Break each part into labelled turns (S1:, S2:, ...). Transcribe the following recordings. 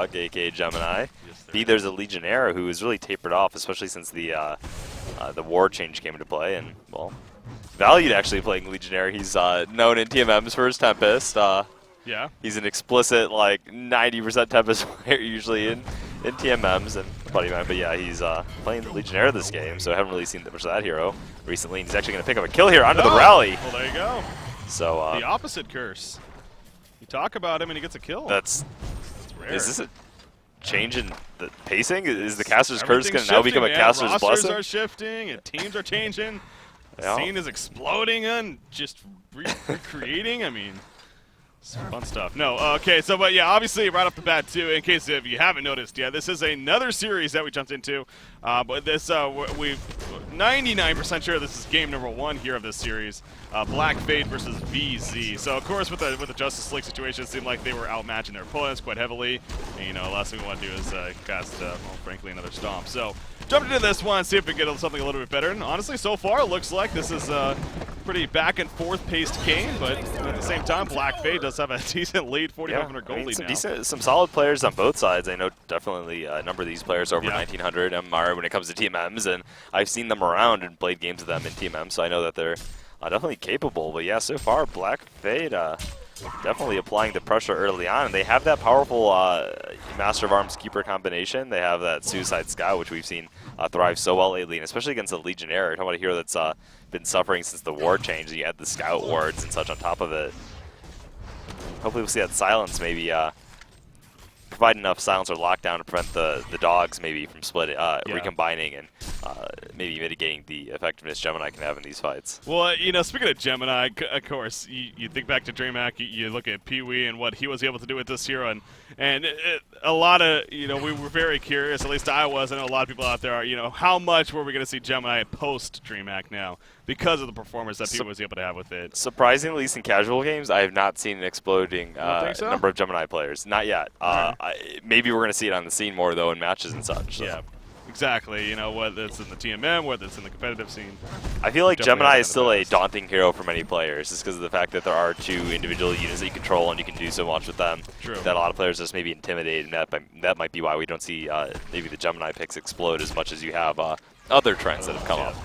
S1: Dog, aka Gemini.
S2: Yes,
S1: B, there's a Legionnaire who is really tapered off, especially since the war change came into play, and well, valued actually playing Legionnaire. He's known in TMMs for his Tempest.
S2: Yeah.
S1: He's an explicit like 90% Tempest player usually in TMMs and a buddy of mine, but yeah, he's playing Legionnaire this game, so I haven't really seen that much of that hero recently. And he's actually going to pick up a kill here onto the rally.
S2: Well, there you go.
S1: So
S2: the opposite curse. You talk about him and he gets a kill.
S1: That's
S2: rare.
S1: Is this a change in the pacing? Is the caster's curse going to
S2: shifting,
S1: now become a caster's
S2: Rosters
S1: blessing?
S2: are shifting and teams are changing. The
S1: Yeah.
S2: scene is exploding and just recreating. I mean, some fun stuff. No, okay, so but yeah, obviously right off the bat too, in case if you haven't noticed, yeah, this is another series that we jumped into. But this, we 99% sure this is game number 1 here of this series. Black Fade versus VZ. So of course with the Justice League situation, it seemed like they were outmatching their opponents quite heavily. And, you know, last thing we want to do is cast, well, frankly, another stomp. So jumped into this one, see if we can get something a little bit better. And honestly, so far it looks like this is a pretty back and forth paced game. But at the same time, Black Fade does have a decent lead, 4,500 gold lead now.
S1: Some solid players on both sides. I know definitely a number of these players over 1,900 MR when it comes to TMMs, and I've seen them around and played games with them in TMM, so I know that they're definitely capable. But yeah, so far Black Fade definitely applying the pressure early on, and they have that powerful Master of Arms Keeper combination. They have that Suicide Scout, which we've seen thrive so well lately, and especially against the Legionnaire. Talking about a hero that's been suffering since the war change, and you add the Scout wards and such on top of it. Hopefully we'll see that silence maybe provide enough silence or lockdown to prevent the dogs maybe from recombining and maybe mitigating the effectiveness Gemini can have in these fights.
S2: Well, you know, speaking of Gemini, of course, you think back to DreamHack, you look at Pee-wee and what he was able to do with this hero, and a lot of, you know, we were very curious, at least I was, I know a lot of people out there are, you know, how much were we going to see Gemini post-DreamHack now because of the performance that Pee-wee was able to have with it.
S1: Surprisingly, at least in casual games, I have not seen an exploding number of Gemini players. Not yet. Maybe we're going to see it on the scene more, though, in matches and such. So.
S2: Yeah. Exactly, you know, whether it's in the TMM, whether it's in the competitive scene.
S1: I feel like Gemini is still a daunting hero for many players, just because of the fact that there are 2 individual units that you control and you can do so much with them.
S2: True.
S1: That a lot of players just maybe intimidate, and that might be why we don't see maybe the Gemini picks explode as much as you have other trends that have come up.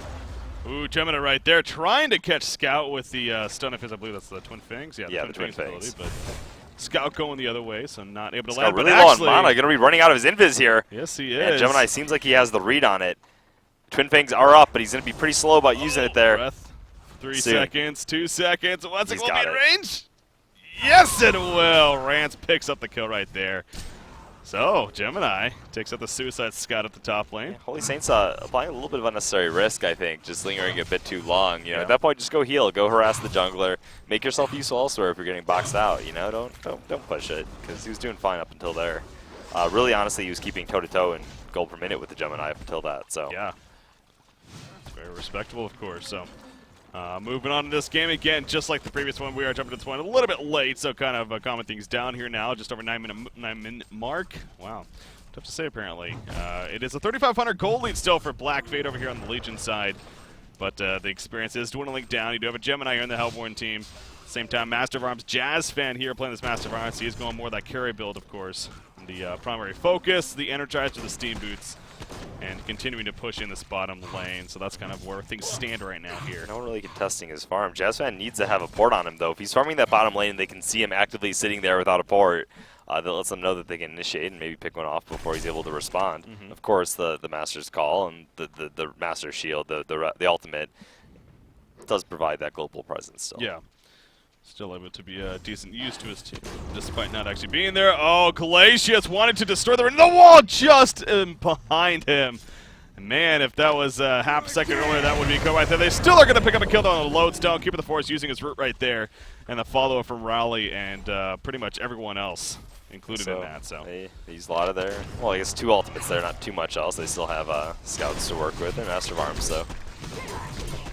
S2: Ooh, Gemini right there, trying to catch Scout with the stun of his, I believe that's the Twin Fangs. Yeah, the Twin Fangs. Ability, but Scout going the other way, so not able to land.
S1: Really low on mana, going to be running out of his invis here.
S2: Yes, he is.
S1: And Gemini seems like he has the read on it. Twin Fangs are up, but he's going to be pretty slow about using it there.
S2: Breath. 3 seconds, 2 seconds. Once it will be in
S1: it.
S2: range. Yes, it will. Rance picks up the kill right there. So, Gemini takes out the Suicide Scout at the top lane.
S1: Yeah, Holy Saints applying a little bit of unnecessary risk, I think, just lingering a bit too long. You know, at that point, just go heal, go harass the jungler, make yourself useful elsewhere if you're getting boxed out. You know, don't push it, because he was doing fine up until there. Really, honestly, he was keeping toe-to-toe and gold per minute with the Gemini up until that. So
S2: yeah, it's very respectable, of course. So. Moving on to this game again, just like the previous one, we are jumping to this one a little bit late, so kind of calming things down here now, just over 9-minute mark. Wow, tough to say apparently. It is a 3,500 gold lead still for Black Fade over here on the Legion side, but the experience is dwindling down. You do have a Gemini here in the Hellborn team. Same time, Master of Arms Jazz fan here playing this Master of Arms. He is going more that carry build, of course. The primary focus, the Energizer, the Steam Boots, and continuing to push in this bottom lane. So that's kind of where things stand right now here.
S1: No one really contesting his farm. Jazzfan needs to have a port on him, though. If he's farming that bottom lane and they can see him actively sitting there without a port, that lets them know that they can initiate and maybe pick one off before he's able to respond. Of course, the Master's Call and the Master's Shield, the ultimate, does provide that global presence still.
S2: Yeah. Still able to be a decent use to his team, despite not actually being there. Oh, Glacius wanted to destroy the wall just behind him. And man, if that was half a second earlier, that would be a kill right there. They still are going to pick up a kill though on the Lodestone. Keeper of the Forest using his root right there. And the follow-up from Rowley and pretty much everyone else included in that. So
S1: they used a lot of their, well, I guess 2 ultimates there, not too much else. They still have scouts to work with and Master of Arms, so.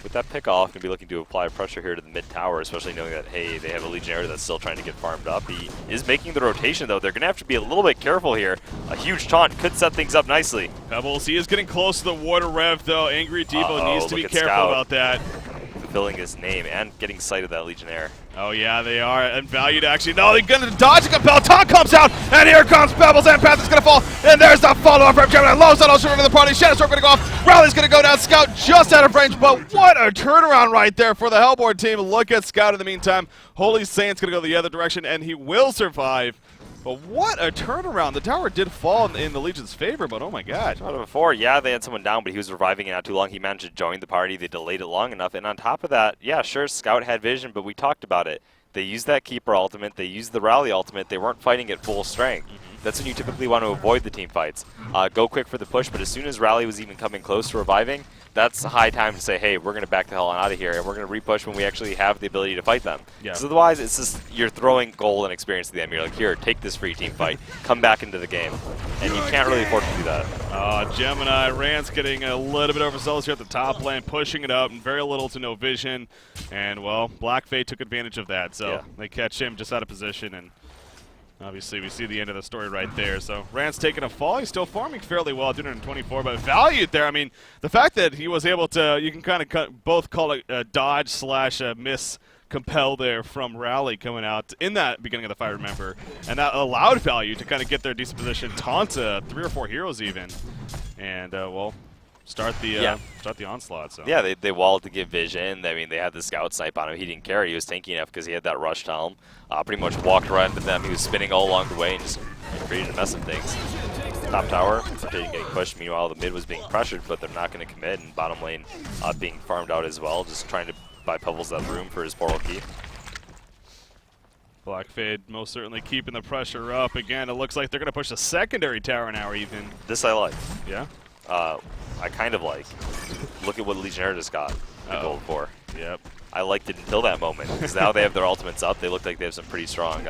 S1: With that pick off, going to be looking to apply pressure here to the mid tower, especially knowing that, hey, they have a Legionnaire that's still trying to get farmed up. He is making the rotation, though. They're going to have to be a little bit careful here. A huge taunt could set things up nicely.
S2: Pebbles, he is getting close to the water rev, though. Angry Devo needs to be careful about that.
S1: Fulfilling his name and getting sight of that Legionnaire.
S2: Oh, yeah, they are. And Valued actually. No, they're going to dodge and compel. Taunt comes out, and here comes Pebbles, and Panther's going to fall. And there's the follow-up from Gemini. Low side also into the party. Shadowstorm going to go off. Rally's going to go down. Scout just out of range, but what a turnaround right there for the Hellboard team. Look at Scout in the meantime. Holy Saint's going to go the other direction, and he will survive. But what a turnaround. The tower did fall in the Legion's favor, but oh my god.
S1: Before, yeah, they had someone down, but he was reviving it not too long. He managed to join the party. They delayed it long enough. And on top of that, yeah, sure, Scout had vision, but we talked about it. They used that Keeper ultimate. They used the Rally ultimate. They weren't fighting at full strength. That's when you typically want to avoid the team fights. Go quick for the push, but as soon as Rally was even coming close to reviving, that's a high time to say, hey, we're going to back the hell on out of here, and we're going to repush when we actually have the ability to fight them. Because otherwise, it's just you're throwing gold and experience to them. You're like, here, take this free team fight. Come back into the game. And you can't really afford to do that.
S2: Gemini, Rance getting a little bit overzealous here at the top lane, pushing it up, and very little to no vision. And, well, Black Fate took advantage of that, so they catch him just out of position, and obviously, we see the end of the story right there. So, Rance taking a fall. He's still farming fairly well, 224, but Valued there. I mean, the fact that he was able to, you can kind of both call it a dodge slash a miss compel there from Rally coming out in that beginning of the fight, remember. And that allowed Valued to kind of get their decent position, taunt 3 or 4 heroes even. And, well, start the onslaught. So
S1: yeah, they walled to give vision. I mean, they had the Scout snipe on him. He didn't care. He was tanky enough because he had that rushed helm. Pretty much walked right into them. He was spinning all along the way and just created a mess of things. Top tower getting pushed. Meanwhile, the mid was being pressured, but they're not going to commit. And bottom lane being farmed out as well, just trying to buy Pebbles that room for his portal key.
S2: Black Fade most certainly keeping the pressure up. Again, it looks like they're going to push the secondary tower now even.
S1: This I like.
S2: Yeah?
S1: I kind of like. Look at what Legionnaire just got the gold for.
S2: Yep.
S1: I liked it until that moment, because now they have their ultimates up. They look like they have some pretty strong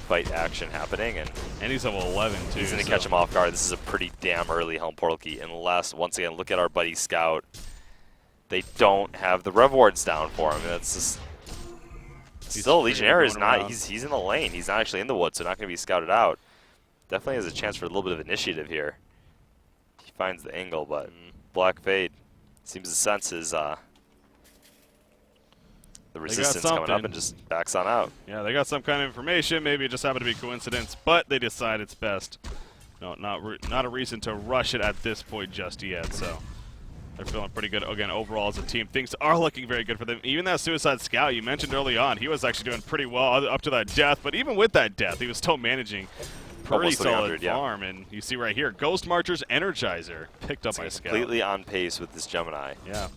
S1: fight action happening. And
S2: he's level 11, too.
S1: He's going to catch him off guard. This is a pretty damn early Helm Portal Key. Unless, once again, look at our buddy Scout. They don't have the rev wards down for him. That's just... Still, Legionnaire is not... He's in the lane. He's not actually in the woods, so not going to be scouted out. Definitely has a chance for a little bit of initiative here. He finds the angle, but Black Fade seems to sense his... the resistance coming up and just backs on out.
S2: Yeah, they got some kind of information. Maybe it just happened to be coincidence, but they decide it's best. No, not a reason to rush it at this point just yet. So they're feeling pretty good again overall as a team. Things are looking very good for them. Even that Suicide Scout you mentioned early on, he was actually doing pretty well up to that death. But even with that death, he was still managing pretty solid farm. And you see right here, Ghost Marcher's Energizer picked up by Scout.
S1: Completely on pace with this Gemini.
S2: Yeah,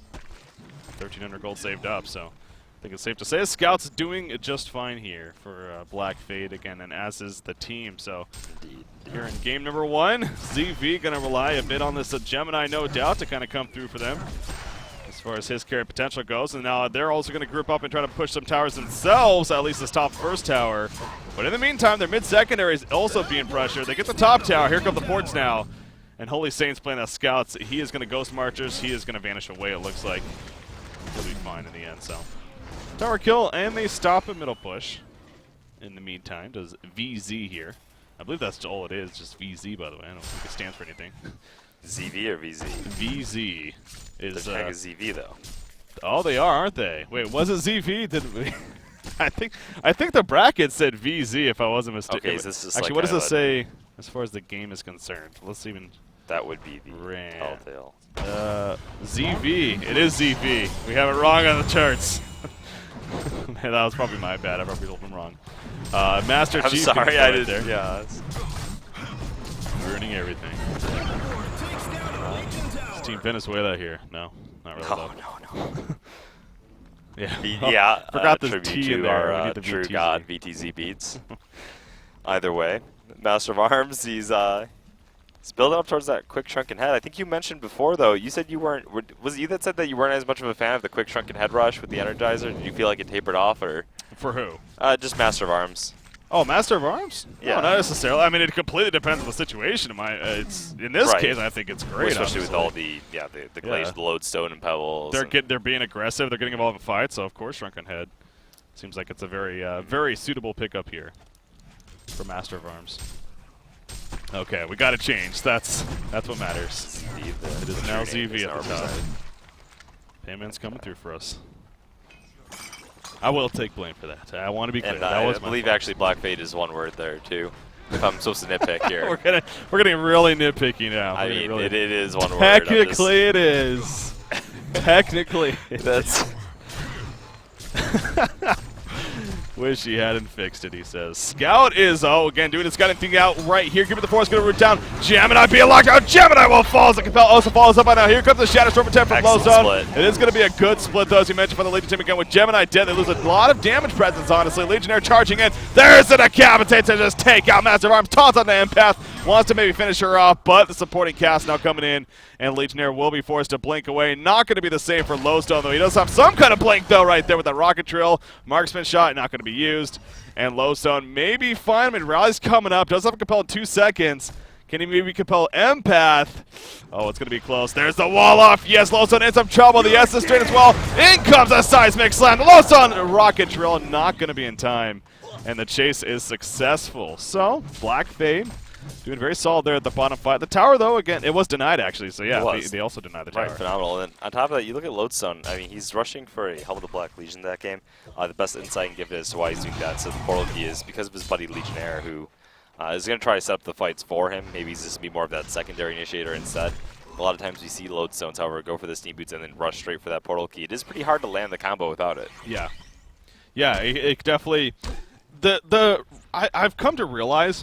S2: 1,300 gold saved up. So I think it's safe to say the Scout's doing just fine here for Black Fade again, and as is the team. So here in game number 1, ZV going to rely a bit on this Gemini, no doubt, to kind of come through for them as far as his carry potential goes. And now they're also going to group up and try to push some towers themselves, at least this top first tower. But in the meantime, their mid-secondary is also being pressured. They get the top tower. Here come the ports now. And Holy Saints playing that Scouts. He is going to Ghost Marchers. He is going to vanish away, it looks like. He'll be fine in the end, so... Tower kill, and they stop a middle push. In the meantime, does VZ here. I believe that's all it is, just VZ, by the way. I don't think it stands for anything.
S1: ZV or VZ?
S2: VZ is...
S1: They're tagging ZV, though.
S2: Oh, they are, aren't they? Wait, was it ZV? Did we... I think the bracket said VZ, if I wasn't mistaken.
S1: Okay, so this is
S2: actually,
S1: like
S2: what does this say as far as the game is concerned? Let's even...
S1: That would be the Telltale.
S2: ZV. It is ZV. We have it wrong on the charts. Man, that was probably my bad. I probably told him wrong. Master Chief.
S1: I'm sorry, I did.
S2: There.
S1: Yeah.
S2: Ruining everything. Is Team Venezuela here? No, not really.
S1: No.
S2: Yeah.
S1: Yeah.
S2: Forgot the
S1: tribute
S2: T
S1: to
S2: in there.
S1: our true god VTZ beats. Either way, Master of Arms. He's building up towards that quick shrunken head. I think you mentioned before, though, you said you weren't... Was it you that said that you weren't as much of a fan of the quick shrunken head rush with the Energizer? Did you feel like it tapered off, or...?
S2: For who?
S1: Just Master of Arms.
S2: Oh, Master of Arms?
S1: Yeah.
S2: No, not necessarily. I mean, it completely depends on the situation. In this case, I think it's great.
S1: Especially with all the glazed lodestone and pebbles.
S2: They're being aggressive. They're getting involved in fights, so of course shrunken head. Seems like it's a very suitable pickup here for Master of Arms. Okay, we got to change. That's what matters. It is now ZV at the top. Payment's coming through for us. I will take blame for that. I want to be clear.
S1: And
S2: that was
S1: I believe actually Black Fade is one word there too. If I'm supposed to nitpick here.
S2: we're getting really nitpicky now.
S1: I mean,
S2: really
S1: it is one word.
S2: Technically, it is. Technically,
S1: that's.
S2: Wish he hadn't fixed it, he says. Scout is, again, doing the scouting thing out right here. Give it the force, going to root down. Gemini being locked out. Gemini will fall as the Compel also follows up by now. Here comes the Shadow Storm attack from Low Zone. It is going to be a good split, though, as you mentioned, for the Legion team again. With Gemini dead, they lose a lot of damage presence, honestly. Legionnaire charging in. There's the Decapitate to just take out Massive Arms. Taunts on the Empath. Wants to maybe finish her off, but the supporting cast now coming in, and Legionnaire will be forced to blink away. Not going to be the same for Lowstone, though. He does have some kind of blink, though, right there with that rocket drill. Marksman shot, not going to be used. And Lowstone maybe fine. I mean, Rally's coming up. Does have a compel in 2 seconds. Can he maybe compel Empath? Oh, it's going to be close. There's the wall off. Yes, Lowstone in some trouble. The S is straight as well. In comes a seismic slam. Lowstone rocket drill, not going to be in time. And the chase is successful. So, Black Fade doing very solid there at the bottom 5. The tower, though, again, it was denied, actually. So, yeah, they also denied the tower.
S1: Right, phenomenal. And on top of that, you look at Lodestone. I mean, he's rushing for a Helm of the Black Legion that game. The best insight I can give it as to why he's doing that. So the portal key is because of his buddy Legionnaire, who is going to try to set up the fights for him. Maybe he's just going to be more of that secondary initiator instead. A lot of times we see Lodestones, however, go for the Steam Boots and then rush straight for that portal key. It is pretty hard to land the combo without it.
S2: Yeah. Yeah, it definitely... I've come to realize,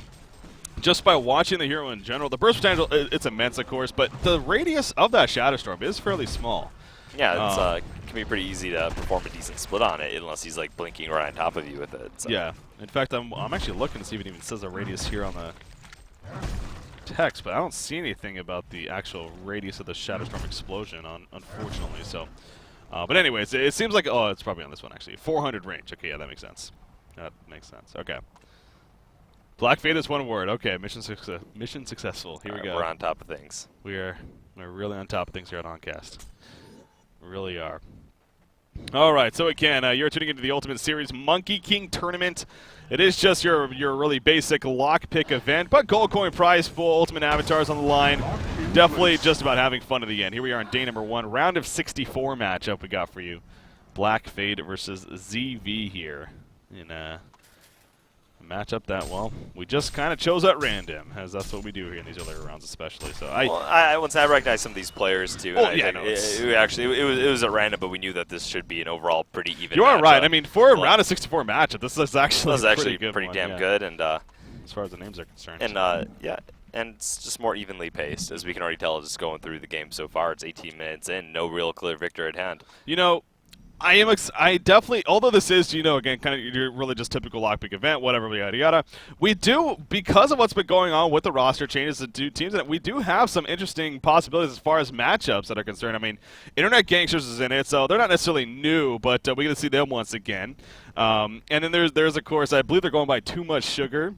S2: just by watching the hero in general, the burst potential, it's immense, of course, but the radius of that Shadow Storm is fairly small.
S1: Yeah, it can be pretty easy to perform a decent split on it, unless he's like blinking right on top of you with it. So.
S2: Yeah. In fact, I'm actually looking to see if it even says a radius here on the text, but I don't see anything about the actual radius of the Shadow Storm explosion, unfortunately. So, but anyways, it seems like, oh, it's probably on this one, actually. 400 range. Okay, yeah, that makes sense. That makes sense. Okay. Black Fade is one word. Okay, mission successful. Here we go.
S1: We're on top of things.
S2: We're really on top of things here at Oncast. We really are. All right, so again, you're tuning into the Ultimate Series Monkey King Tournament. It is just your really basic lockpick event, but gold coin prize, full Ultimate Avatars on the line. Definitely just about having fun to the end. Here we are on day number 1, round of 64 matchup we got for you. Black Fade versus ZV here. In a matchup that, well, we just kind of chose at random, as that's what we do here in these earlier rounds especially. So
S1: I recognize some of these players too.
S2: Oh, yeah, no,
S1: it was at random, but we knew that this should be an overall pretty even
S2: You are
S1: matchup.
S2: right. I mean, for a round of 64 matchup, this is actually
S1: pretty damn
S2: yeah.
S1: good. And
S2: as far as the names are concerned.
S1: And yeah, and it's just more evenly paced, as we can already tell just going through the game so far. It's 18 minutes in, no real clear victor at hand.
S2: You know, I definitely, although this is, you know, again, kind of you're really just typical lockpick event, whatever, yada yada. We do, because of what's been going on with the roster changes to 2 teams, that we do have some interesting possibilities as far as matchups that are concerned. I mean, Internet Gangsters is in it, so they're not necessarily new, but we get to see them once again. And then there's of course, I believe they're going by Too Much Sugar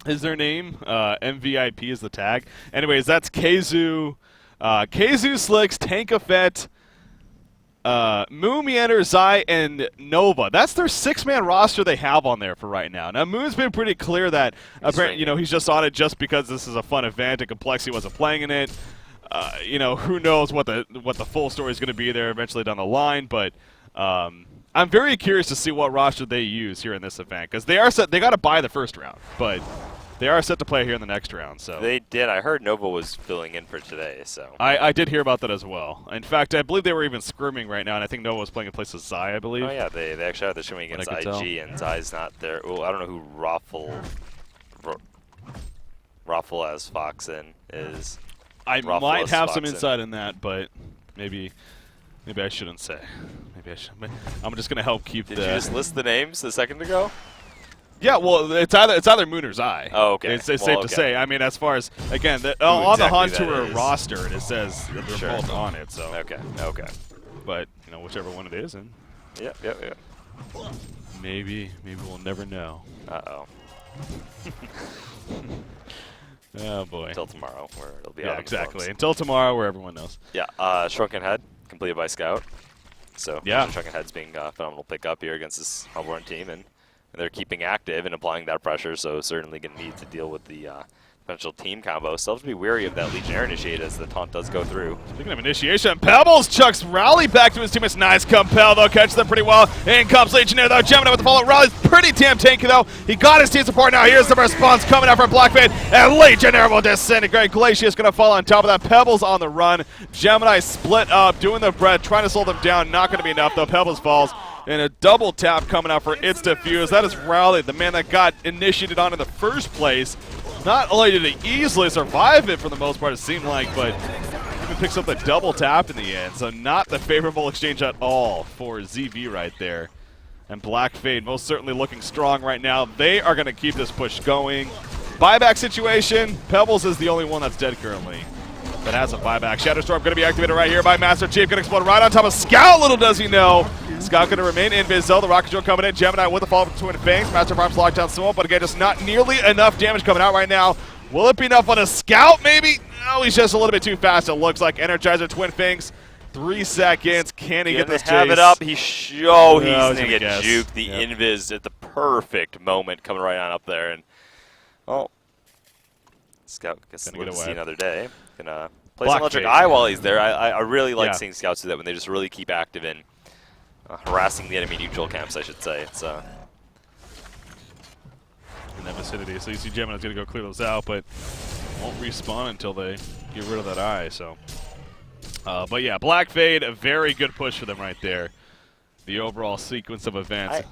S2: is their name. MVIP is the tag. Anyways, that's Keizu, Slicks, Tankafet, Moon, Meander, Zai, and Nova. That's their 6-man roster they have on there for right now. Now, Moon's been pretty clear that you know, he's just on it just because this is a fun event and Complexity wasn't playing in it. You know, who knows what the full story is going to be there eventually down the line, but I'm very curious to see what roster they use here in this event, because they are set. They got to buy the first round, but they are set to play here in the next round. So
S1: they did. I heard Nova was filling in for today. So
S2: I did hear about that as well. In fact, I believe they were even scrimming right now, and I think Nova was playing in place of Zai, I believe.
S1: Oh yeah, they actually are. They're swimming against IG, and Zai's not there. Well, I don't know who Raffle as Foxen is.
S2: I might have some insight in that, but maybe I shouldn't say. Maybe I should. I'm just gonna help keep
S1: Did you just list the names a second ago?
S2: Yeah, well, it's either Moon or Zai.
S1: Oh, okay.
S2: It's safe to say. I mean, as far as, again, on the Han Tour roster, it says that they're both on it. So
S1: okay.
S2: But you know, whichever one it is, and
S1: Yep.
S2: maybe we'll never know.
S1: Uh-oh.
S2: Oh boy.
S1: Until tomorrow, where it'll be
S2: yeah,
S1: out
S2: exactly. Until tomorrow, where everyone knows.
S1: Yeah. Shrunken Head completed by Scout. So
S2: yeah,
S1: Shrunken Head's being a phenomenal pickup here against this Hellborn team, and they're keeping active and applying that pressure. So certainly going to need to deal with the potential team combo. Still have to be wary of that Legionnaire initiate as the taunt does go through.
S2: Speaking of initiation, Pebbles chucks Rally back to his teammates. Nice compel, though. Catches them pretty well. In comes Legionnaire, though. Gemini with the follow. Rally's pretty damn tanky, though. He got his team support now. Here's the response coming out from Blackfade. And Legionnaire will disintegrate. Glacius going to fall on top of that. Pebbles on the run. Gemini split up, doing the bread, trying to slow them down. Not going to be enough, though. Pebbles falls. And a double tap coming out for its defuse. That is Rally, the man that got initiated on in the first place. Not only did he easily survive it for the most part, it seemed like, but even picks up the double tap in the end. So not the favorable exchange at all for ZV right there. And Black Fade most certainly looking strong right now. They are going to keep this push going. Buyback situation. Pebbles is the only one that's dead currently that has a buyback. Shatterstorm going to be activated right here by Master Chief. Going to explode right on top of Scout. Little does he know. Scout going to remain invis though. The Rocket Drill coming in. Gemini with the fall from Twin Fangs. Master Farms locked down Smoke, but again, just not nearly enough damage coming out right now. Will it be enough on a Scout maybe? No, he's just a little bit too fast, it looks like. Energizer Twin Fangs. 3 seconds. Can he get this chase?
S1: Have it up. He's going to get
S2: guess.
S1: juked. The invis at the perfect moment coming right on up there. And, well, Scout gets to see another day. Gonna play some Electric Eye while he's there. I really like seeing Scouts do that when they just really keep active in harassing the enemy neutral camps, I should say. It's in
S2: that vicinity. So you see Gemini's going to go clear those out, but won't respawn until they get rid of that eye. So, but yeah, Black Fade, a very good push for them right there. The overall sequence of events.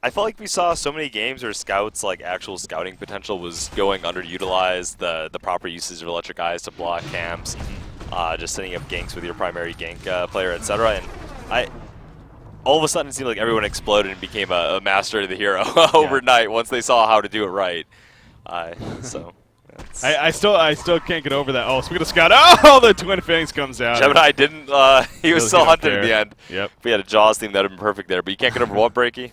S1: I felt like we saw so many games where Scouts, like actual scouting potential, was going underutilized. The proper usage of Electric Eyes to block camps, just setting up ganks with your primary gank player, etc. And all of a sudden it seemed like everyone exploded and became a master of the hero overnight once they saw how to do it right. So.
S2: I still can't get over that. Oh, speaking of Scout, oh, the Twin Fangs comes out.
S1: Gemini didn't. He was still hunted in the end.
S2: Yep.
S1: If we had a Jaws theme, that would have been perfect there. But you can't get over what, Breaky?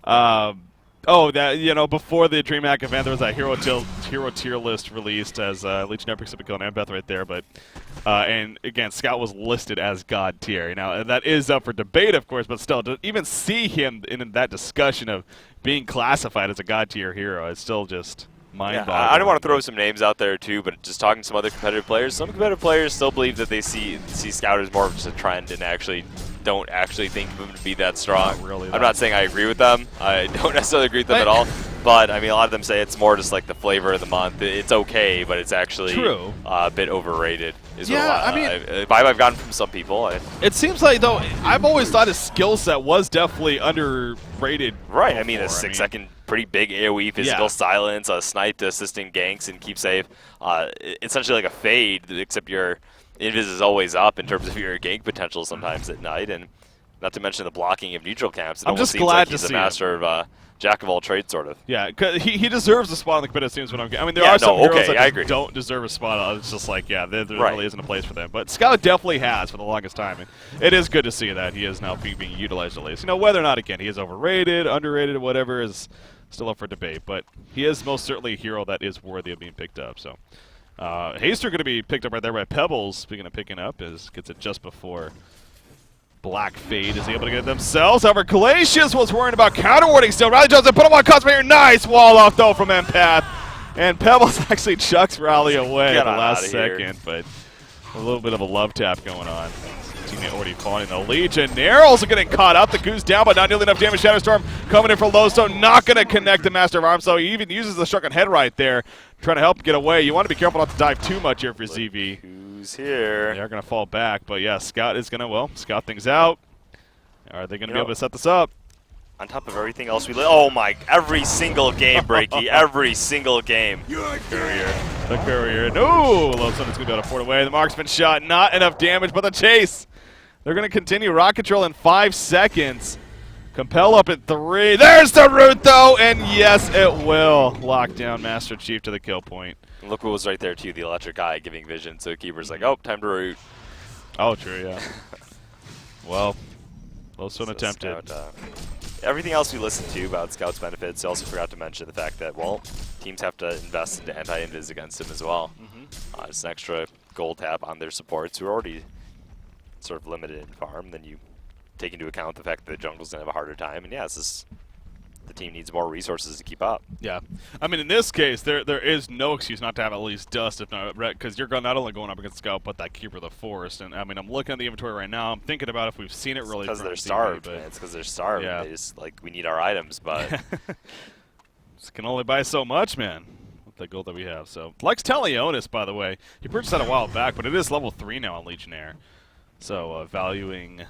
S2: That before the DreamHack event, there was that hero tier list released as Legionnaire picks up a kill on Ambeth right there, but and again, Scout was listed as God tier. Now that is up for debate, of course, but still, to even see him in that discussion of being classified as a God tier hero, it's still just mind-boggling.
S1: I don't want to throw some names out there too, but just talking to some other competitive players, some competitive players still believe that they see Scout as more of just a trend and actually don't actually think of him to be that strong. I'm not saying I agree with them. I don't necessarily agree with them at all. But, I mean, a lot of them say it's more just like the flavor of the month. It's okay, but it's actually a bit overrated. Vibe I've gotten from some people.
S2: It seems like, though, I've always thought his skill set was definitely underrated.
S1: Right. Before. I mean, a 6-second pretty big AoE, physical silence, snipe to assisting ganks and keep safe. Essentially like a fade, except your invis is always up in terms of your gank potential sometimes at night, and not to mention the blocking of neutral camps. It almost seems like he's a master of jack of all trades, sort of. Yeah, cause he deserves a spot on the competitive teams. I mean, there are some heroes that don't deserve a spot. It's just like, there really isn't a place for them. But Scout definitely has for the longest time, and it is good to see that he is now being utilized at least. Whether or not, again, he is overrated, underrated, whatever is still up for debate. But he is most certainly a hero that is worthy of being picked up. So. Haster going to be picked up right there by Pebbles. Speaking of picking up, gets it just before Black Fade is able to get it themselves. However, Glacius was worrying about counter-warding still. Rally Johnson put him on Cosmo here. Nice wall off, though, from Empath. And Pebbles actually chucks Rally away at the last second, but a little bit of a love tap going on. Teammate already falling. The Legionnaire also getting caught up. The goose down, but not nearly enough damage. Shatterstorm coming in for Lowstone. Not going to connect the Master of Arms, so he even uses the Shrunken Head right there, trying to help get away. You want to be careful not to dive too much here for ZV. Who's here?
S2: They are going to fall back, but yeah, Scout is going to, scout things out. Are they going to be able to set this up?
S1: On top of everything else oh my, every single game, Breaky, every single game.
S2: The Courier. No! Lowstone is going to be able to port away. The marksman shot, not enough damage, but the chase. They're going to continue rock control in 5 seconds. Compel up at 3. There's the root, though, and yes, it will lock down Master Chief to the kill point.
S1: And look what was right there, too, the Electric Eye giving vision. So Keeper's like, oh, time to root.
S2: Oh, true, yeah. Well, Lowstone attempted.
S1: Scout, everything else we listened to about Scout's benefits, I also forgot to mention the fact that, teams have to invest into anti-invis against him as well. Just an extra gold tap on their supports who are already sort of limited in farm. Then you take into account the fact that the jungle's going to have a harder time. And yeah, this is the team needs more resources to keep up.
S2: Yeah, I mean, in this case, there is no excuse not to have at least dust, if not, because you're not only going up against Scout, but that Keeper of the Forest. And I mean, I'm looking at the inventory right now. I'm thinking about if we've seen it really.
S1: Because
S2: from
S1: they're
S2: TV,
S1: starved.
S2: but
S1: It's because they're starved.
S2: Yeah.
S1: They just like, we need our items, but
S2: just can only buy so much, man. With the gold that we have. So likes Talionis, by the way. He purchased that a while back, but it is level 3 now on Legionnaire. So valuing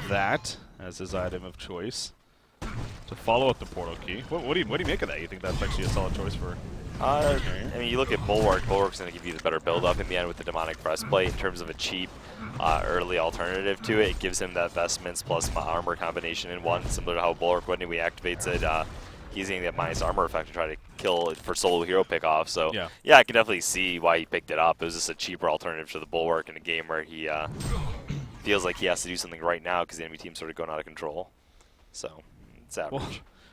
S2: that as his item of choice to follow up the portal key. What do you make of that? You think that's actually a solid choice for?
S1: I mean, you look at Bulwark. Bulwark's going to give you the better build-up in the end with the Demonic Breastplate in terms of a cheap early alternative to it. It gives him that Vestments plus armor combination in one, similar to how Bulwark, when he activates it, he's getting that minus armor effect to try to kill it for solo hero pickoff. So, yeah, I can definitely see why he picked it up. It was just a cheaper alternative to the Bulwark in a game where he feels like he has to do something right now because the enemy team's sort of going out of control. So, it's average.
S2: Well,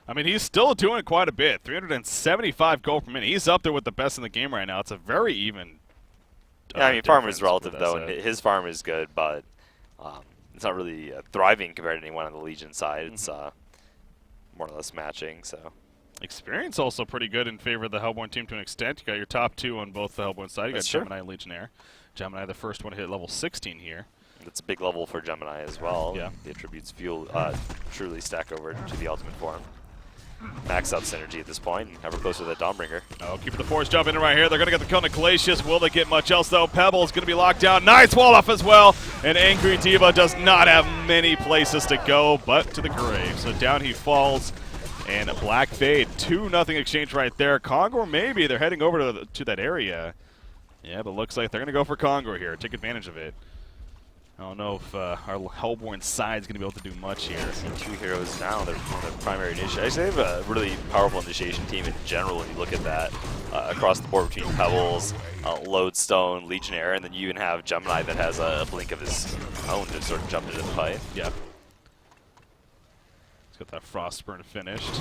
S2: I mean, he's still doing quite a bit. 375 gold per minute. He's up there with the best in the game right now. It's a very even.
S1: Yeah, I mean, farm is relative though, and his farm is good, but it's not really thriving compared to anyone on the Legion side. It's more or less matching. So
S2: experience also pretty good in favor of the Hellborn team to an extent. You got your top 2 on both the Hellborn side. You got Gemini and Legionnaire. Gemini, the first one to hit level 16 here.
S1: It's a big level for Gemini as well.
S2: Yeah,
S1: the attributes truly stack over to the ultimate form. Max out synergy at this point, and ever closer to that Dawnbringer.
S2: Oh, Keeper of the Forest jumping in right here. They're going to get the kill on Glacius. Will they get much else, though? Pebble's going to be locked down. Nice wall off as well. And Angry Diva does not have many places to go but to the grave. So down he falls. And a Black Fade. 2-0 exchange right there. Kongor maybe. They're heading over to that area. Yeah, but looks like they're going to go for Kongor here. Take advantage of it. I don't know if our Hellborn side is going to be able to do much here.
S1: 2 heroes now. They're one of the primary initiation. Actually, they have a really powerful initiation team in general when you look at that across the board between Pebbles, Lodestone, Legionnaire, and then you even have Gemini that has a blink of his own to sort of jump into the fight.
S2: Yeah. He's got that Frostburn finished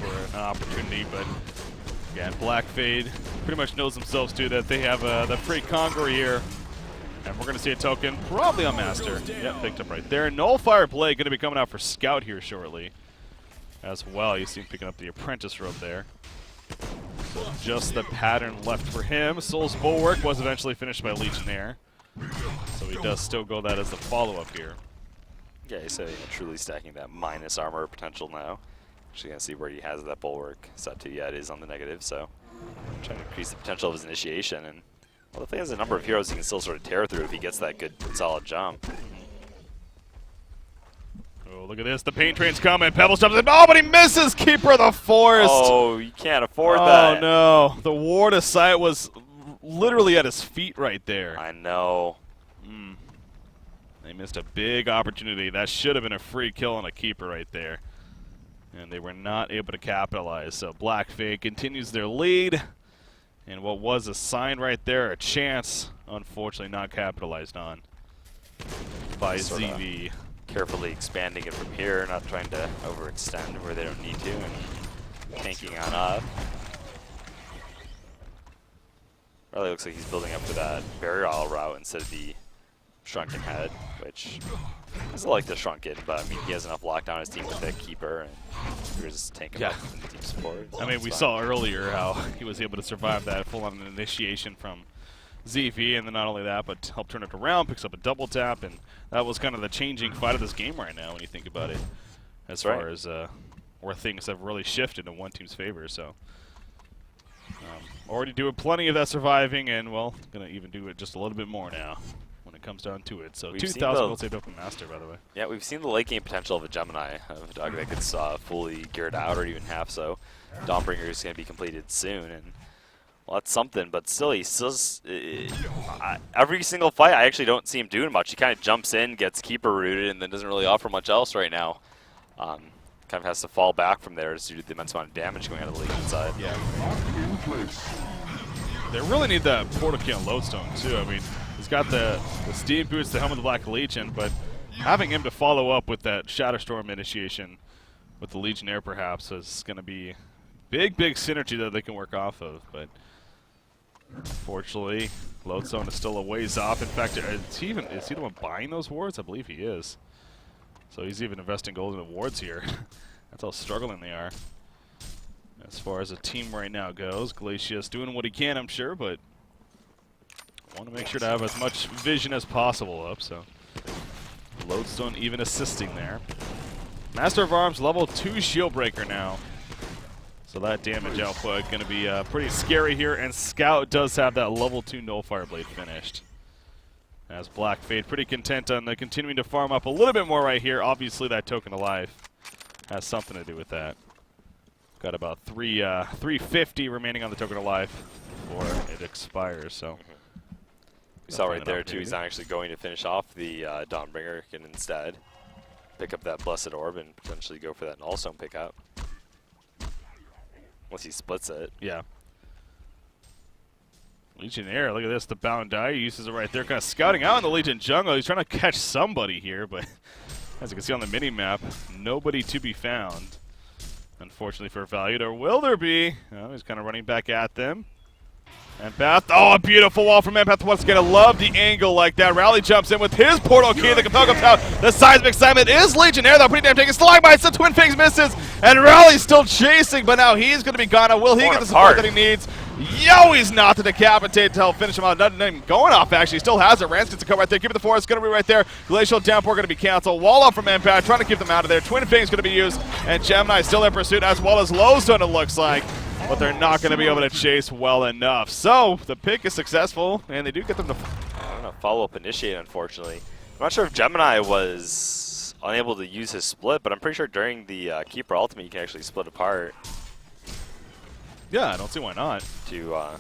S2: for an opportunity, but again, Black Fade pretty much knows themselves too that they have the free Kongor here. And we're going to see a token, probably on Master. Yep, picked up right there. Nullfire Blade going to be coming out for Scout here shortly as well. You see him picking up the Apprentice robe there. So just the pattern left for him. Soul's Bulwark was eventually finished by Legionnaire. So he does still go that as the follow-up here.
S1: Yeah, he's truly stacking that minus armor potential now. Actually going to see where he has that Bulwark set to. Yeah, it is on the negative, so trying to increase the potential of his initiation. And well, if he has a number of heroes he can still sort of tear through if he gets that good, solid jump.
S2: Oh, look at this. The paint train's coming. Pebbles jumps in. Oh, but he misses Keeper of the Forest.
S1: Oh, you can't afford that.
S2: Oh, no. The ward of sight was literally at his feet right there.
S1: I know.
S2: They missed a big opportunity. That should have been a free kill on a Keeper right there. And they were not able to capitalize. So Black Fade continues their lead. And what was a sign right there, a chance, unfortunately not capitalized on by ZV.
S1: Carefully expanding it from here, not trying to overextend where they don't need to, and tanking on up. Really looks like he's building up for that burial route instead of the Shrunken Head, which I still like the Shrunken, but I mean he has enough lockdown on his team with the Keeper, and we're just tanking up in the team support.
S2: I mean, we saw earlier how he was able to survive that full-on initiation from ZV, and then not only that, but helped turn it around, picks up a double tap, and that was kind of the changing fight of this game right now when you think about it, as far as where things have really shifted in one team's favor. So already doing plenty of that surviving, and well, gonna even do it just a little bit more now when it comes down to it. So 2,000 gold saved up from Master, by the way.
S1: Yeah, we've seen the late game potential of a Gemini, of a dog that gets fully geared out, or even half so. Dawnbringer is going to be completed soon, and well, that's something, but still, he still every single fight, I actually don't see him doing much. He kind of jumps in, gets Keeper rooted, and then doesn't really offer much else right now. Kind of has to fall back from there due to the immense amount of damage going out of the Legion side.
S2: Yeah. They really need that portal key on Lodestone, too. I mean, he's got the Steam Boots, the Helm of the Black Legion, but having him to follow up with that Shatterstorm initiation with the Legionnaire, perhaps, is going to be big synergy that they can work off of. But unfortunately, Lodestone is still a ways off. In fact, is he the one buying those wards? I believe he is. So he's even investing gold in the wards here That's how struggling they are. As far as the team right now goes, Glacius doing what he can, I'm sure, but want to make sure to have as much vision as possible up, so Lodestone even assisting there. Master of Arms, level 2 shield breaker now. So that damage output going to be pretty scary here, and Scout does have that level 2 Nullfire Blade finished. As Black Fade pretty content on continuing to farm up a little bit more right here. Obviously that Token of Life has something to do with that. Got about 350 remaining on the Token of Life before it expires, so.
S1: You saw right there too, he's not actually going to finish off the Dawnbringer, can instead pick up that Blessed Orb and potentially go for that Nullstone pickup. Once he splits it.
S2: Yeah. Legionnaire, look at this, the Bound Die uses it right there, kind of scouting out in the Legion jungle. He's trying to catch somebody here, but as you can see on the mini-map, nobody to be found. Unfortunately for Valued, or will there be? Oh, he's kind of running back at them. Empath, oh, a beautiful wall from Empath once again. I love the angle like that. Rally jumps in with his portal key. The compel comes out. The seismic Simon is Legionnaire, though. Pretty damn taking. Slide by, some Twin Fangs misses. And Rally's still chasing, but now he's going to be gone. Will he get the support that he needs? Yo, he's not to decapitate to help finish him out. Nothing even going off, actually. He still has it. Rance gets a cut right there. Keep it the forest. Going to be right there. Glacial Downpour going to be canceled. Wall up from Empath, trying to keep them out of there. Twin Fangs going to be used. And Gemini still in pursuit, as well as Lowstone, it looks like. But they're not going to be able to chase well enough. So the pick is successful, and they do get them to
S1: follow-up initiate, unfortunately. I'm not sure if Gemini was unable to use his split, but I'm pretty sure during the Keeper ultimate you can actually split apart.
S2: Yeah, I don't see why not.
S1: To you know,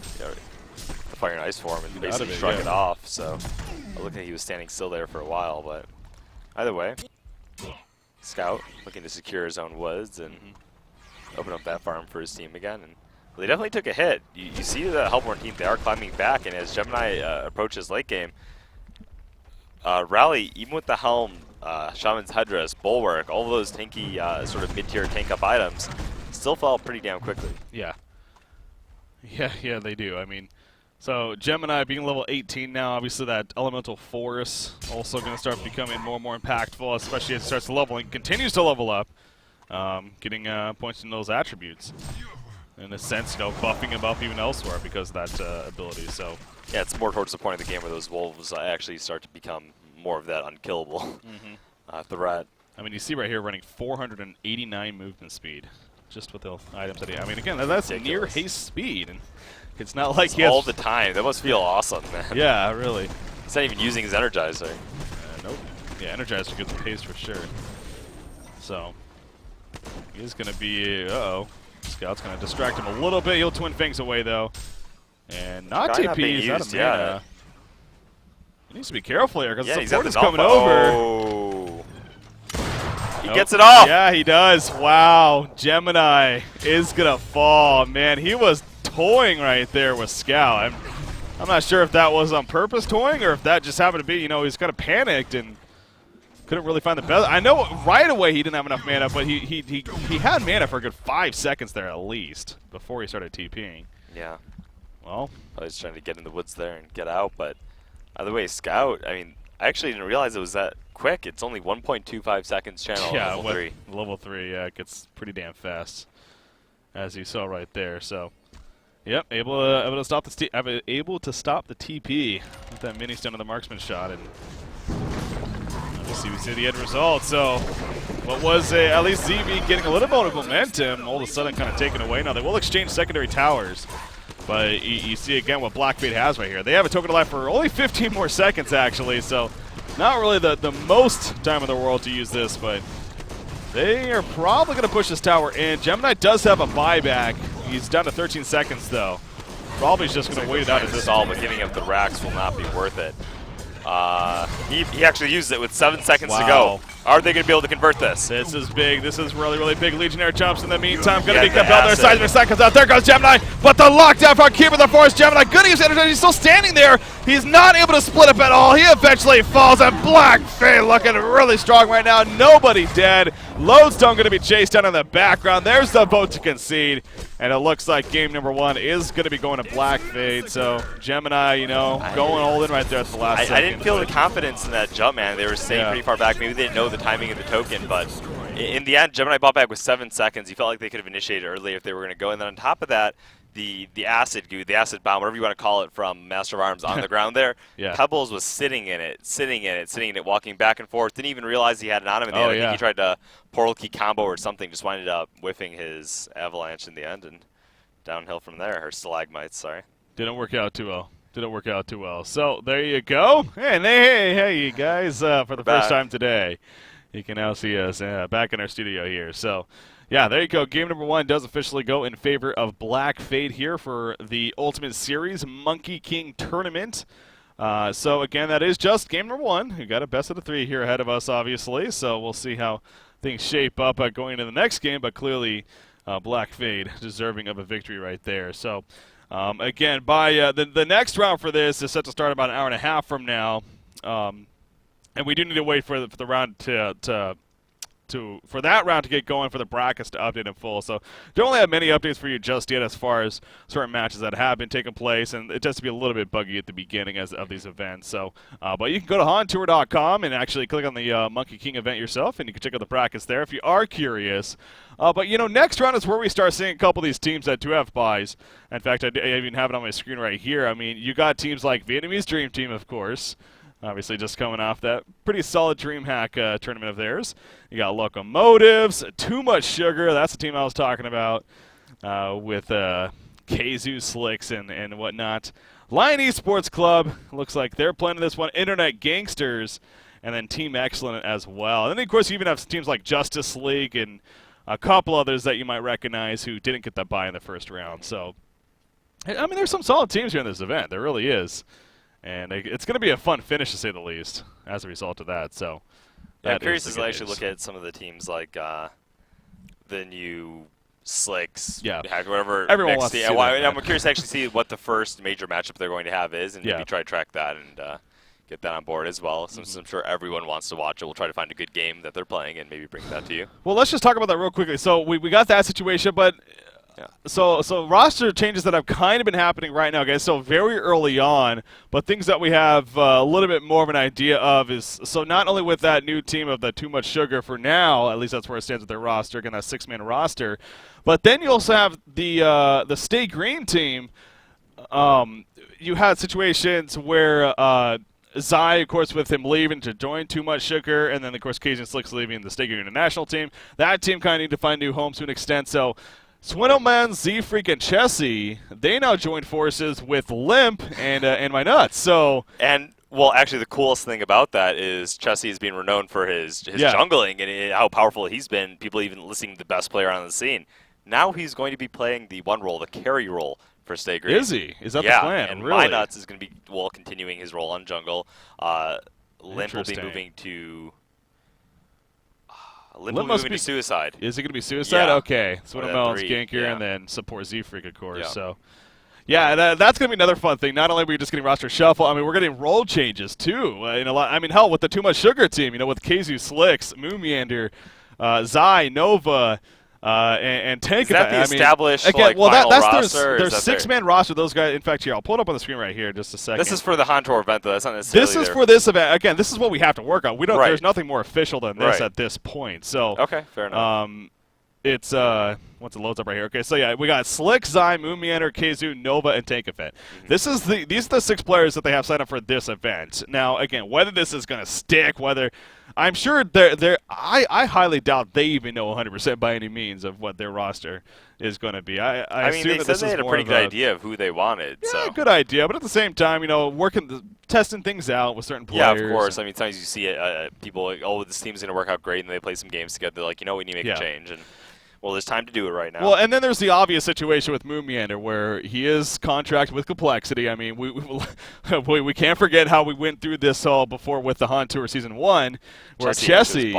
S1: Fire and Ice form and basically
S2: it,
S1: shrug it off. So it looked like he was standing still there for a while, but either way, Scout looking to secure his own woods and open up that farm for his team again. And well, they definitely took a hit. You see the Hellborn team, they are climbing back, and as Gemini approaches late game, Rally, even with the Helm, Shaman's Headdress, Bulwark, all of those tanky sort of mid-tier tank up items, still fell pretty damn quickly.
S2: Yeah. Yeah, they do. I mean, so Gemini being level 18 now, obviously that Elemental Force also going to start becoming more and more impactful, especially as it starts leveling, continues to level up, getting points in those attributes. In a sense, you know, buffing him up even elsewhere because of that ability. So
S1: yeah, it's more towards the point of the game where those wolves actually start to become more of that unkillable threat.
S2: I mean, you see right here running 489 movement speed. Just with the items that he... I mean, again, that's near haste speed, and it's not like he has...
S1: all the time. That must feel awesome, man.
S2: Yeah, really.
S1: He's not even using his Energizer.
S2: Nope. Yeah, Energizer gets the pace for sure. So, he's going to be... Uh-oh. Scout's going to distract him a little bit. He'll Twin Fangs away, though. And not TP. He's out of mana. He needs to be careful here, because the support is coming over.
S1: Oh. He gets it off.
S2: Yeah, he does. Wow. Gemini is going to fall. Man, he was toying right there with Scout. I'm not sure if that was on purpose toying or if that just happened to be, you know, he's kind of panicked and couldn't really find the best. I know right away he didn't have enough mana, but he had mana for a good 5 seconds there at least before he started TPing.
S1: Yeah.
S2: Well,
S1: I was trying to get in the woods there and get out, but either way, Scout, I mean, I actually didn't realize it was that quick. It's only 1.25 seconds channel level 3.
S2: Level 3, yeah, it gets pretty damn fast, as you saw right there. So, yep, able to stop the TP with that mini stun of the marksman shot, and obviously we see the end result. So, what was at least ZV getting a little bit of momentum, all of a sudden kind of taken away. Now they will exchange secondary towers. But you see again what Blackfade has right here. They have a token of life for only 15 more seconds, actually. So not really the most time in the world to use this, but they are probably going to push this tower in. Gemini does have a buyback. He's down to 13 seconds, though. Probably just going to wait it out at this
S1: all, but giving up the racks will not be worth it. He actually used it with 7 seconds to go. Are they going to be able to convert this?
S2: This is big. This is really, really big. Legionnaire jumps in the meantime. Going to be kept out there. Seismic Sight comes out. There goes Gemini. But the lockdown from Keeper of the Forest. Gemini good to use energy. He's still standing there. He's not able to split up at all. He eventually falls. And Blackfade looking really strong right now. Nobody dead. Lodestone going to be chased down in the background. There's the vote to concede. And it looks like game number 1 is going to be going to Blackfade. So Gemini, you know, going all in right there at the last second.
S1: I didn't feel the confidence in that jump, man. They were staying pretty far back. Maybe they didn't know the timing of the token, but in the end, Gemini bought back with 7 seconds. You felt like they could have initiated earlier if they were going to go. And then on top of that, the acid goo, the acid bomb, whatever you want to call it, from Master of Arms on the ground there.
S2: Yeah.
S1: Pebbles was sitting in it, walking back and forth. Didn't even realize he had it on him in the end. I think he tried to portal key combo or something, just winded up whiffing his avalanche in the end and downhill from there. Or stalagmites, sorry.
S2: Didn't work out too well. Didn't work out too well. So there you go. Hey, you guys, for the first time today, you can now see us back in our studio here. So, yeah, there you go. Game number 1 does officially go in favor of Black Fade here for the Ultimate Series Monkey King Tournament. So, again, that is just game number 1. We got a best of the 3 here ahead of us, obviously. So we'll see how things shape up going into the next game. But clearly, Black Fade deserving of a victory right there. So, again, by the next round for this is set to start about an hour and a half from now. And we do need to wait for the round for that round to get going, for the brackets to update in full. So don't really have many updates for you just yet as far as certain matches that have been taking place, and it tends to be a little bit buggy at the beginning of these events. So, but you can go to HanTour.com and actually click on the Monkey King event yourself, and you can check out the brackets there if you are curious. But, next round is where we start seeing a couple of these teams that do have buys. In fact, I even have it on my screen right here. I mean, you got teams like Vietnamese Dream Team, of course. Obviously, just coming off that pretty solid DreamHack tournament of theirs. You got Locomotives, Too Much Sugar. That's the team I was talking about with Kazoo Slicks and whatnot. Lion Esports Club, looks like they're playing this one. Internet Gangsters, and then Team Excellent as well. And then, of course, you even have teams like Justice League and a couple others that you might recognize who didn't get that bye in the first round. So, I mean, there's some solid teams here in this event. There really is. And it's going to be a fun finish, to say the least, as a result of that. So,
S1: yeah, I'm curious to actually look at some of the teams like the new Slicks, whatever.
S2: Everyone wants to see that,
S1: I'm curious to actually see what the first major matchup they're going to have is, and maybe try to track that and get that on board as well. Since I'm sure everyone wants to watch it, we'll try to find a good game that they're playing and maybe bring that to you.
S2: Well, let's just talk about that real quickly. So we got that situation, but so roster changes that have kind of been happening right now, guys. So very early on, but things that we have a little bit more of an idea of is, so not only with that new team of the Too Much Sugar for now, at least that's where it stands with their roster, again, that 6-man roster, but then you also have the Stay Green team. You had situations where Zai, of course, with him leaving to join Too Much Sugar, and then, of course, Cajun Slicks leaving the Stay Green International team. That team kind of need to find new homes to an extent, so Swindleman, Z-Freak, and Chessie, they now joined forces with Limp and My Nuts. So,
S1: and well, actually, the coolest thing about that is Chessie is being renowned for his jungling and how powerful he's been. People even listing the best player on the scene. Now he's going to be playing the one role, the carry role for Stay Green.
S2: Is he? Is that the plan?
S1: And
S2: really?
S1: My Nuts is going to be continuing his role on jungle. Limp will be moving to. Limp moving to Suicide.
S2: Is it going to be Suicide?
S1: Yeah.
S2: Okay. Swindleman's Ganker, and then support Z-Freak, of course.
S1: Yeah.
S2: So, yeah, that's going to be another fun thing. Not only are we just getting roster shuffle, I mean, we're getting role changes, too. I mean, hell, with the Too Much Sugar team, with Kazoo Slicks, Moomeander, Zai, Nova, and Tank.
S1: Is that the established
S2: again,
S1: final
S2: that's
S1: roster?
S2: Their 6-man roster. Those guys. In fact, here, I'll pull it up on the screen right here, just a second.
S1: This is for the HanTour event, though. That's not necessarily.
S2: This is for this event. Again, this is what we have to work on. We don't.
S1: Right.
S2: There's nothing more official than this at this point. So
S1: okay, fair enough.
S2: It's once it loads up right here. Okay, so yeah, we got Slick, Zai, Moomeander, Kazoo, Nova, and Tank Event. These are the 6 players that they have signed up for this event. Now, again, whether this is going to stick, whether I'm sure I highly doubt they even know 100% by any means of what their roster is going to be. I
S1: mean,
S2: assume
S1: they
S2: that
S1: said
S2: this
S1: they
S2: is
S1: had a
S2: more
S1: pretty
S2: of
S1: good idea of who they wanted.
S2: Yeah,
S1: so.
S2: good idea. But at the same time, testing things out with certain players.
S1: Yeah, of course. I mean, sometimes you see people like, oh, this team's going to work out great, and they play some games together. They're like, we need to make a change. And well, there's time to do it right now.
S2: Well, and then there's the obvious situation with Moomeander, where he is contracted with Complexity. I mean, we can't forget how we went through this all before with the HanTour Season 1, where Chessie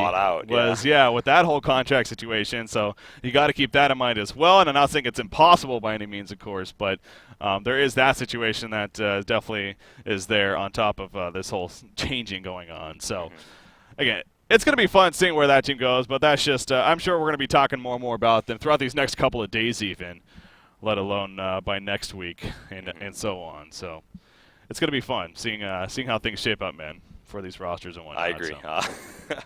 S2: was with that whole contract situation. So you got to keep that in mind as well. And I'm not saying it's impossible by any means, of course, but there is that situation that definitely is there on top of this whole changing going on. So, again, it's going to be fun seeing where that team goes, but that's just I'm sure we're going to be talking more and more about them throughout these next couple of days even, let alone by next week and so on. So it's going to be fun seeing how things shape up, man, for these rosters and whatnot.
S1: I agree.
S2: So.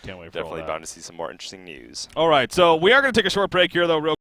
S2: Can't wait for all
S1: Definitely
S2: that.
S1: bound to see some more interesting news.
S2: All right, so we are going to take a short break here, though, real